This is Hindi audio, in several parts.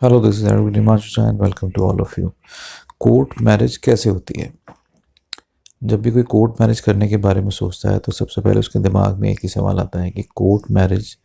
Hello, this is Arvind Himanshu and welcome to all of you. Court marriage कैसे होती है? जब भी कोई कोर्ट मैरिज करने के बारे में सोचता है तो सबसे पहले उसके दिमाग में एक ही सवाल आता है कि कोर्ट मैरिज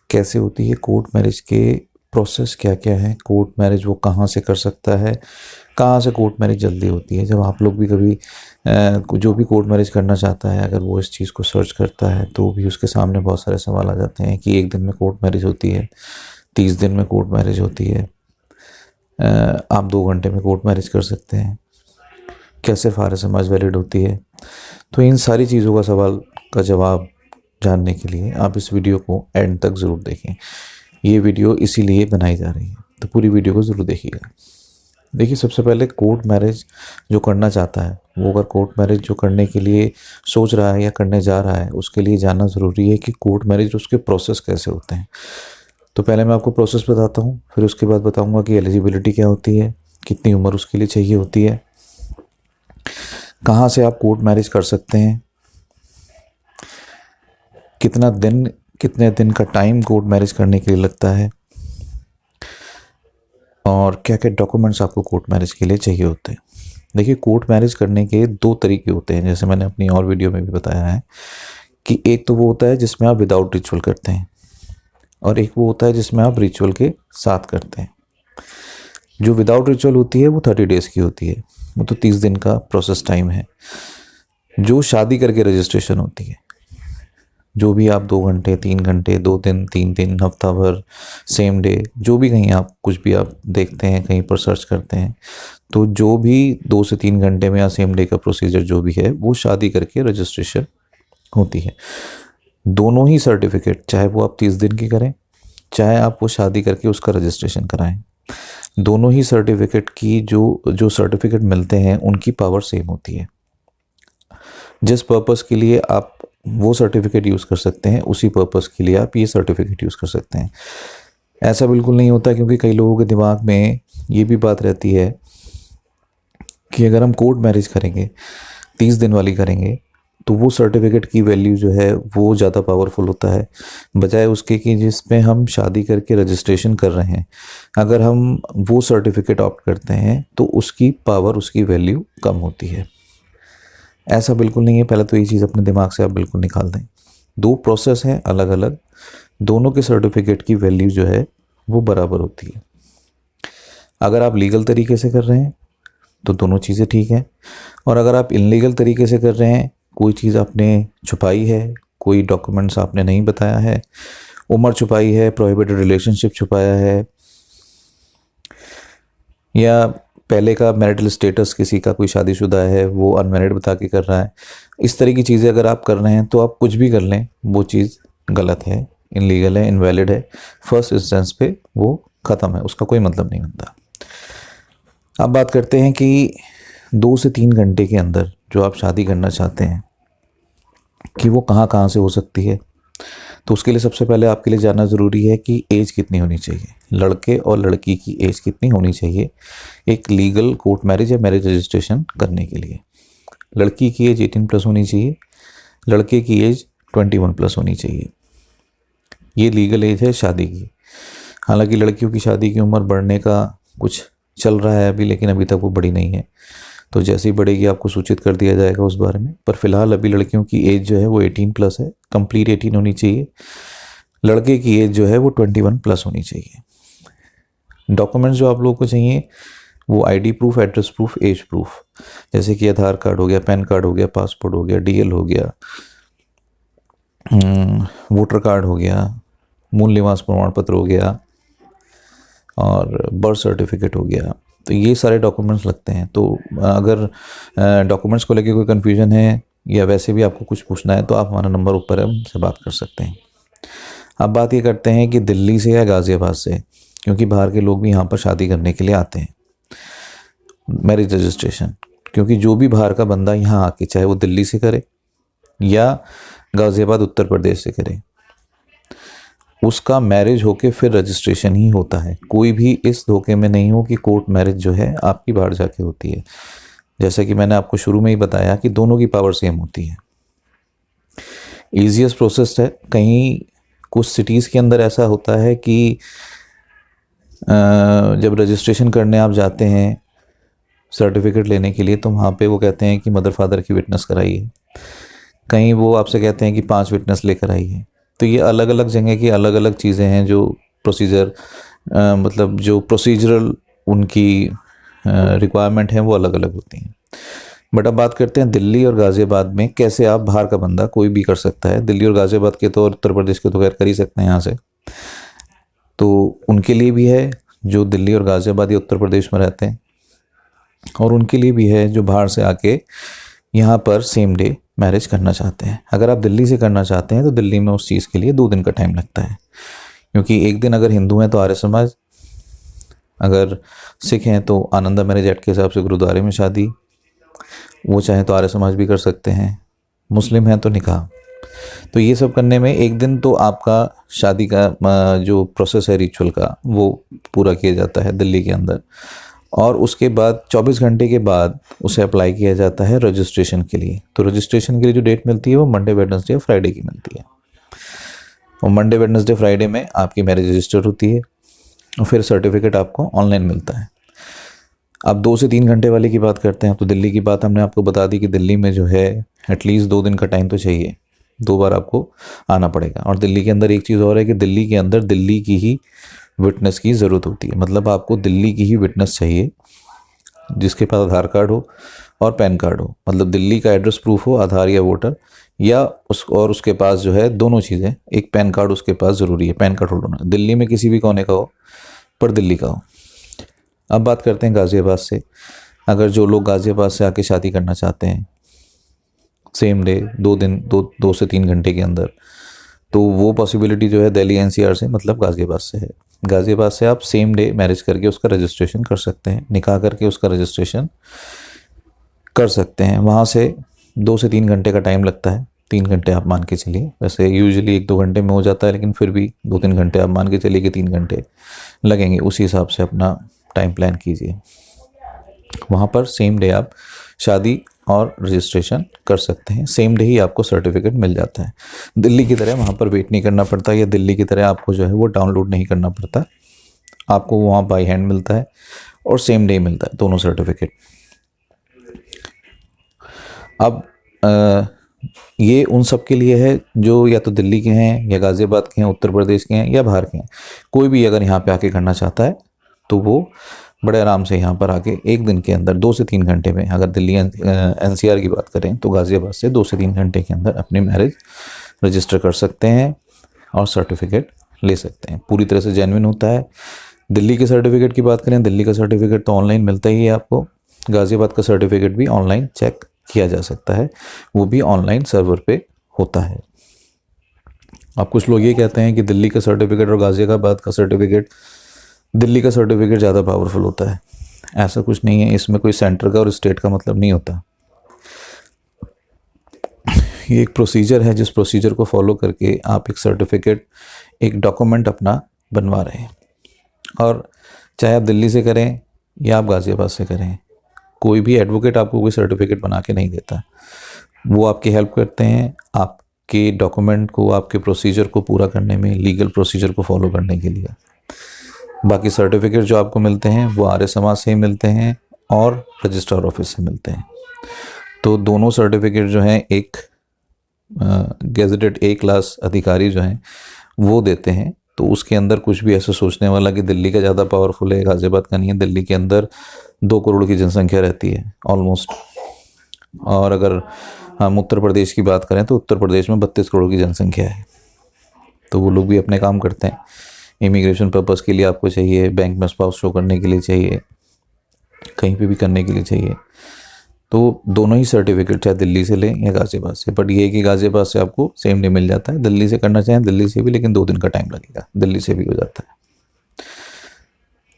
कैसे होती है, कोर्ट मैरिज के प्रोसेस क्या क्या है, कोर्ट मैरिज वो कहाँ से कर सकता है, कहाँ से कोर्ट मैरिज जल्दी होती है। जब आप लोग भी कभी जो भी कोर्ट मैरिज करना चाहता है, अगर वो इस चीज़ को सर्च करता है तो भी उसके सामने बहुत सारे सवाल आ जाते हैं कि एक दिन में कोर्ट मैरिज होती है, 30 दिन में कोर्ट मैरिज होती है, आप 2 घंटे में कोर्ट मैरिज कर सकते हैं, कैसे फार समाज वैलिड होती है। तो इन सारी चीज़ों का सवाल का जवाब जानने के लिए आप इस वीडियो को एंड तक ज़रूर देखें। ये वीडियो इसीलिए बनाई जा रही है, तो पूरी वीडियो को ज़रूर देखिएगा। देखिए, सबसे पहले कोर्ट मैरिज जो करना चाहता है, वो अगर कोर्ट मैरिज जो करने के लिए सोच रहा है या करने जा रहा है, उसके लिए जानना ज़रूरी है कि कोर्ट मैरिज उसके प्रोसेस कैसे होते हैं। तो पहले मैं आपको प्रोसेस बताता हूँ, फिर उसके बाद बताऊँगा कि एलिजिबिलिटी क्या होती है, कितनी उम्र उसके लिए चाहिए होती है, कहाँ से आप कोर्ट मैरिज कर सकते हैं, कितने दिन का टाइम कोर्ट मैरिज करने के लिए लगता है, और क्या क्या डॉक्यूमेंट्स आपको कोर्ट मैरिज के लिए चाहिए होते हैं। देखिए, कोर्ट मैरिज करने के 2 तरीके होते हैं, जैसे मैंने अपनी और वीडियो में भी बताया है कि एक तो वो होता है जिसमें आप विदाउट रिचुअल करते हैं, और एक वो होता है जिसमें आप रिचुअल के साथ करते हैं। जो विदाउट रिचुअल होती है वो 30 डेज़ की होती है, वो तो 30 दिन का प्रोसेस टाइम है। जो शादी करके रजिस्ट्रेशन होती है, जो भी आप 2 घंटे, 3 घंटे, 2 दिन, 3 दिन, हफ्ता भर, सेम डे, जो भी कहीं आप कुछ भी आप देखते हैं, कहीं पर सर्च करते हैं, तो जो भी 2 से 3 घंटे में या सेम डे का प्रोसीजर जो भी है, वो शादी करके रजिस्ट्रेशन होती है। दोनों ही सर्टिफिकेट, चाहे वो आप 30 दिन की करें, चाहे आप वो शादी करके उसका रजिस्ट्रेशन कराएं, दोनों ही सर्टिफिकेट की जो सर्टिफिकेट मिलते हैं उनकी पावर सेम होती है। जिस पर्पस के लिए आप वो सर्टिफिकेट यूज़ कर सकते हैं, उसी पर्पस के लिए आप ये सर्टिफिकेट यूज़ कर सकते हैं। ऐसा बिल्कुल नहीं होता, क्योंकि कई लोगों के दिमाग में ये भी बात रहती है कि अगर हम कोर्ट मैरिज करेंगे, 30 दिन वाली करेंगे, तो वो सर्टिफिकेट की वैल्यू जो है वो ज़्यादा पावरफुल होता है, बजाय उसके कि जिसमें हम शादी करके रजिस्ट्रेशन कर रहे हैं। अगर हम वो सर्टिफिकेट ऑप्ट करते हैं तो उसकी पावर, उसकी वैल्यू कम होती है। ऐसा बिल्कुल नहीं है, पहले तो ये चीज़ अपने दिमाग से आप बिल्कुल निकाल दें। 2 प्रोसेस हैं अलग अलग, दोनों के सर्टिफिकेट की वैल्यू जो है वो बराबर होती है। अगर आप लीगल तरीके से कर रहे हैं तो दोनों चीज़ें ठीक हैं, और अगर आप इनलीगल तरीके से कर रहे हैं, कोई चीज़ आपने छुपाई है, कोई डॉक्यूमेंट्स आपने नहीं बताया है, उम्र छुपाई है, प्रोहिबिटेड रिलेशनशिप छुपाया है, या पहले का मैरिटल स्टेटस किसी का कोई शादीशुदा है वो अनमैरिड बता के कर रहा है, इस तरह की चीज़ें अगर आप कर रहे हैं तो आप कुछ भी कर लें, वो चीज़ गलत है, इनलीगल है, इनवैलिड है। फर्स्ट इंस्टेंस पे वो ख़त्म है, उसका कोई मतलब नहीं बनता। अब बात करते हैं कि 2 से 3 घंटे के अंदर जो आप शादी करना चाहते हैं कि वो कहाँ कहाँ से हो सकती है। तो उसके लिए सबसे पहले आपके लिए जानना ज़रूरी है कि एज कितनी होनी चाहिए, लड़के और लड़की की एज कितनी होनी चाहिए एक लीगल कोर्ट मैरिज या मैरिज रजिस्ट्रेशन करने के लिए। लड़की की एज 18+ होनी चाहिए, लड़के की एज 21+ होनी चाहिए। ये लीगल एज है शादी की। हालांकि लड़कियों की शादी की उम्र बढ़ने का कुछ चल रहा है अभी, लेकिन अभी तक वो बड़ी नहीं है, तो जैसे ही बढ़ेगी आपको सूचित कर दिया जाएगा उस बारे में। पर फिलहाल अभी लड़कियों की एज जो है वो 18+ है, कंप्लीट 18 होनी चाहिए। लड़के की एज जो है वो 21+ होनी चाहिए। डॉक्यूमेंट्स जो आप लोगों को चाहिए वो ID proof, address proof, age proof, जैसे कि आधार कार्ड हो गया, पैन कार्ड हो गया, पासपोर्ट हो गया, डीएल हो गया, वोटर कार्ड हो गया, मूल निवास प्रमाण पत्र हो गया, और बर्थ सर्टिफिकेट हो गया। तो ये सारे डॉक्यूमेंट्स लगते हैं। तो अगर डॉक्यूमेंट्स को लेके कोई कन्फ्यूजन है या वैसे भी आपको कुछ पूछना है तो आप हमारा नंबर ऊपर है, हमसे बात कर सकते हैं। अब बात ये करते हैं कि दिल्ली से या गाज़ियाबाद से, क्योंकि बाहर के लोग भी यहाँ पर शादी करने के लिए आते हैं, मैरिज रजिस्ट्रेशन। क्योंकि जो भी बाहर का बंदा यहाँ आके, चाहे वो दिल्ली से करे या गाज़ियाबाद उत्तर प्रदेश से करे, उसका मैरिज होके फिर रजिस्ट्रेशन ही होता है। कोई भी इस धोखे में नहीं हो कि कोर्ट मैरिज जो है आपकी बाहर जाके होती है। जैसा कि मैंने आपको शुरू में ही बताया कि दोनों की पावर सेम होती है। ईजीएस्ट प्रोसेस है। कहीं कुछ सिटीज़ के अंदर ऐसा होता है कि जब रजिस्ट्रेशन करने आप जाते हैं सर्टिफिकेट लेने के लिए, तो वहाँ पे वो कहते हैं कि मदर फादर की विटनेस कराइए, कहीं वो आपसे कहते हैं कि 5 विटनेस लेकर आइए। तो ये अलग अलग जगह की अलग अलग चीज़ें हैं जो प्रोसीजर मतलब जो प्रोसीजरल उनकी रिक्वायरमेंट है वो अलग अलग होती हैं। बट अब बात करते हैं दिल्ली और गाज़ियाबाद में कैसे आप बाहर का बंदा कोई भी कर सकता है। दिल्ली और गाज़ियाबाद के तो और उत्तर प्रदेश के तो खैर कर ही सकते हैं यहाँ से, तो उनके लिए भी है जो दिल्ली और गाज़ियाबाद या उत्तर प्रदेश में रहते हैं, और उनके लिए भी है जो बाहर से आके यहाँ पर सेम डे मैरिज करना चाहते हैं। अगर आप दिल्ली से करना चाहते हैं तो दिल्ली में उस चीज़ के लिए 2 दिन का टाइम लगता है, क्योंकि एक दिन अगर हिंदू हैं तो आर्य समाज, अगर सिख हैं तो आनंदा मैरिज एक्ट के हिसाब से गुरुद्वारे में शादी, वो चाहें तो आर्य समाज भी कर सकते हैं, मुस्लिम हैं तो निकाह। तो ये सब करने में एक दिन तो आपका शादी का जो प्रोसेस है रिचुअल का वो पूरा किया जाता है दिल्ली के अंदर, और उसके बाद 24 घंटे के बाद उसे अप्लाई किया जाता है रजिस्ट्रेशन के लिए। तो रजिस्ट्रेशन के लिए जो डेट मिलती है वो मंडे वेडनेसडे फ्राइडे की मिलती है, और मंडे वेडनेसडे फ्राइडे में आपकी मैरिज रजिस्टर होती है और फिर सर्टिफिकेट आपको ऑनलाइन मिलता है। अब 2 से 3 घंटे वाले की बात करते हैं तो दिल्ली की बात हमने आपको बता दी कि दिल्ली में जो है एटलीस्ट 2 दिन का टाइम तो चाहिए, 2 बार आपको आना पड़ेगा। और दिल्ली के अंदर एक चीज़ और है कि दिल्ली के अंदर दिल्ली की ही विटनेस की ज़रूरत होती है, मतलब आपको दिल्ली की ही विटनेस चाहिए जिसके पास आधार कार्ड हो और पैन कार्ड हो, मतलब दिल्ली का एड्रेस प्रूफ हो, आधार या वोटर, या उसके पास जो है दोनों चीज़ें, एक पैन कार्ड उसके पास ज़रूरी है, पैन कार्ड होल्डर होना, दिल्ली में किसी भी कोने का हो पर दिल्ली का हो। अब बात करते हैं गाज़ियाबाद से। अगर जो लोग गाज़ियाबाद से आके शादी करना चाहते हैं सेम डे 2 से 3 घंटे के अंदर, तो वो पॉसिबिलिटी जो है दिल्ली एनसीआर से मतलब गाज़ियाबाद से है। गाज़ियाबाद से आप सेम डे मैरिज करके उसका रजिस्ट्रेशन कर सकते हैं, निकाह करके उसका रजिस्ट्रेशन कर सकते हैं। वहाँ से 2 से 3 घंटे का टाइम लगता है, 3 घंटे आप मान के चलिए, वैसे यूजुअली 1-2 घंटे में हो जाता है, लेकिन फिर भी 2-3 घंटे आप मान के चलिए कि 3 घंटे लगेंगे, उसी हिसाब से अपना टाइम प्लान कीजिए। वहाँ पर सेम डे आप शादी और रजिस्ट्रेशन कर सकते हैं, सेम डे ही आपको सर्टिफिकेट मिल जाता है। दिल्ली की तरह वहाँ पर वेट नहीं करना पड़ता, या दिल्ली की तरह आपको जो है वो डाउनलोड नहीं करना पड़ता, आपको वहाँ बाई हैंड मिलता है और सेम डे मिलता है दोनों सर्टिफिकेट। अब ये उन सब के लिए है जो या तो दिल्ली के हैं या गाज़ियाबाद के हैं, उत्तर प्रदेश के हैं या बाहर के हैं। कोई भी अगर यहाँ पे आके करना चाहता है तो वो बड़े आराम से यहाँ पर आके एक दिन के अंदर 2 से 3 घंटे में, अगर दिल्ली एनसीआर की बात करें तो गाज़ियाबाद से 2 से 3 घंटे के अंदर अपनी मैरिज रजिस्टर कर सकते हैं और सर्टिफिकेट ले सकते हैं। पूरी तरह से जेन्युइन होता है। दिल्ली के सर्टिफिकेट की बात करें, दिल्ली का सर्टिफिकेट तो ऑनलाइन मिलता ही है आपको, गाज़ियाबाद का सर्टिफिकेट भी ऑनलाइन चेक किया जा सकता है, वो भी ऑनलाइन सर्वर पे होता है। अब कुछ लोग ये कहते हैं कि दिल्ली का सर्टिफिकेट और गाज़ियाबाद का सर्टिफिकेट, दिल्ली का सर्टिफिकेट ज़्यादा पावरफुल होता है। ऐसा कुछ नहीं है, इसमें कोई सेंटर का और स्टेट का मतलब नहीं होता। ये एक प्रोसीजर है जिस प्रोसीजर को फॉलो करके आप एक सर्टिफिकेट, एक डॉक्यूमेंट अपना बनवा रहे हैं, और चाहे आप दिल्ली से करें या आप गाज़ियाबाद से करें, कोई भी एडवोकेट आपको कोई सर्टिफिकेट बना के नहीं देता। वो आपकी हेल्प करते हैं आपके डॉक्यूमेंट को, आपके प्रोसीजर को पूरा करने में, लीगल प्रोसीजर को फॉलो करने के लिए। बाकी सर्टिफिकेट जो आपको मिलते हैं वो आर्य समाज से ही मिलते हैं और रजिस्ट्रार ऑफिस से मिलते हैं। तो दोनों सर्टिफिकेट जो हैं एक गेजेटेड A क्लास अधिकारी जो हैं वो देते हैं। तो उसके अंदर कुछ भी ऐसा सोचने वाला कि दिल्ली का ज़्यादा पावरफुल है, गाज़ियाबाद का नहीं है। दिल्ली के अंदर 2 करोड़ की जनसंख्या रहती है ऑलमोस्ट, और अगर हम उत्तर प्रदेश की बात करें तो उत्तर प्रदेश में 32 करोड़ की जनसंख्या है। तो वो लोग भी अपने काम करते हैं। इमिग्रेशन पर्पस के लिए आपको चाहिए, बैंक में स्पाउस शो करने के लिए चाहिए, कहीं पे भी करने के लिए चाहिए। तो दोनों ही सर्टिफिकेट चाहे दिल्ली से लें या गाज़ियाबाद से, बट ये है कि गाज़ियाबाद से आपको सेम डे मिल जाता है। दिल्ली से करना चाहें दिल्ली से भी, लेकिन 2 दिन का टाइम लगेगा, दिल्ली से भी हो जाता है।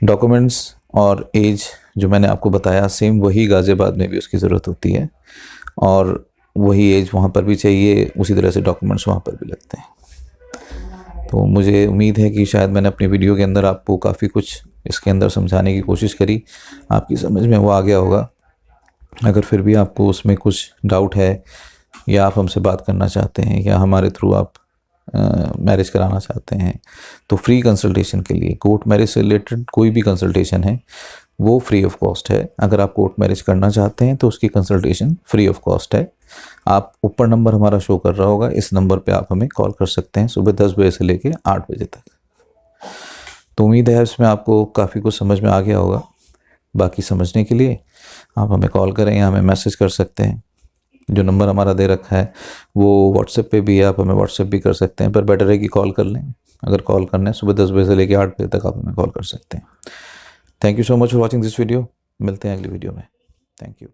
डॉक्यूमेंट्स और एज जो मैंने आपको बताया सेम वही गाज़ियाबाद में भी उसकी ज़रूरत होती है, और वही एज वहाँ पर भी चाहिए, उसी तरह से डॉक्यूमेंट्स वहाँ पर भी लगते हैं। तो मुझे उम्मीद है कि शायद मैंने अपनी वीडियो के अंदर आपको काफ़ी कुछ इसके अंदर समझाने की कोशिश करी, आपकी समझ में वो आ गया होगा। अगर फिर भी आपको उसमें कुछ डाउट है, या आप हमसे बात करना चाहते हैं, या हमारे थ्रू आप मैरिज कराना चाहते हैं तो फ्री कंसल्टेशन के लिए, कोर्ट मैरिज से रिलेटेड कोई भी कंसल्टेशन है वो फ्री ऑफ कॉस्ट है। अगर आप कोर्ट मैरिज करना चाहते हैं तो उसकी कंसल्टेशन फ्री ऑफ कॉस्ट है। आप ऊपर नंबर हमारा शो कर रहा होगा, इस नंबर पे आप हमें कॉल कर सकते हैं सुबह 10 बजे से लेके 8 बजे तक। तो उम्मीद है इसमें आपको काफ़ी कुछ समझ में आ गया होगा। बाकी समझने के लिए आप हमें कॉल करें या हमें मैसेज कर सकते हैं। जो नंबर हमारा दे रखा है वो व्हाट्सएप पे भी है, आप हमें व्हाट्सएप भी कर सकते हैं, पर बेटर है कि कॉल कर लें। अगर कॉल करना है सुबह 10 बजे से लेकर 8 बजे तक आप हमें कॉल कर सकते हैं। Thank you so much for watching this video. मिलते हैं अगली वीडियो में। Thank you.